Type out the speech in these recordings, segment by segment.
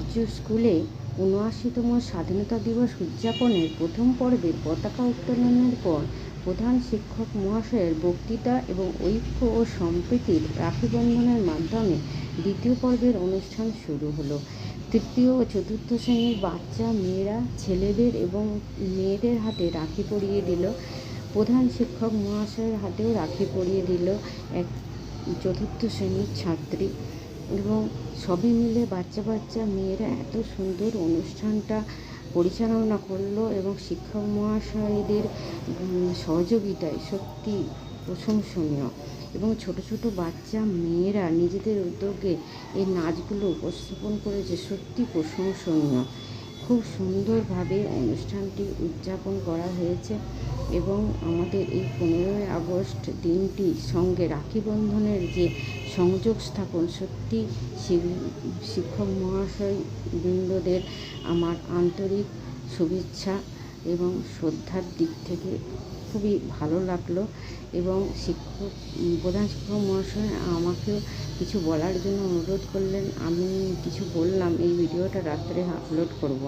আচার্য স্কুলে ৭৯তম স্বাধীনতা দিবস উদযাপনের প্রথম পর্বের পতাকা উত্তোলনের পর প্রধান শিক্ষক মহাশয়ের বক্তৃতা এবং ঐক্য ও সম্প্রীতির রাখি বন্ধনের মাধ্যমে দ্বিতীয় পর্বের অনুষ্ঠান শুরু হলো। তৃতীয় ও চতুর্থ শ্রেণীর বাচ্চা মেয়েরা ছেলেদের এবং মেয়েদের হাতে রাখি পরিয়ে দিল। প্রধান শিক্ষক মহাশয়ের হাতেও রাখি পরিয়ে দিল এক চতুর্থ শ্রেণীর ছাত্রী, এবং সবই মিলে বাচ্চা মেয়েরা এত সুন্দর অনুষ্ঠানটা পরিচালনা করলো এবং শিক্ষক মহাশয়দের সহযোগিতায় সত্যি প্রশংসনীয়। এবং ছোট বাচ্চা মেয়েরা নিজেদের উদ্যোগে এই নাচগুলো উপস্থাপন করেছে, সত্যি প্রশংসনীয়। খুব সুন্দরভাবে অনুষ্ঠানটি উদযাপন করা হয়েছে এবং আমাদের এই 15ই আগস্ট দিনটির সঙ্গে রাখি বন্ধনের যে সংযোগ স্থাপন, সত্যি শিক্ষক মহাশয় বৃন্দদের আমার আন্তরিক শুভেচ্ছা এবং শ্রদ্ধার দিক থেকে খুবই ভালো লাগলো। এবং প্রধান শিক্ষক মহাশয় আমাকেও কিছু বলার জন্য অনুরোধ করলেন। আমি কিছু বললাম, এই ভিডিওটা রাত্রে আপলোড করব।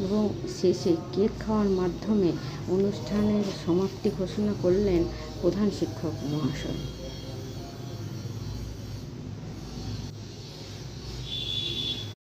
এবং শেষে কেক খাওয়ার মাধ্যমে অনুষ্ঠানের সমাপ্তি ঘোষণা করলেন প্রধান শিক্ষক মহাশয়।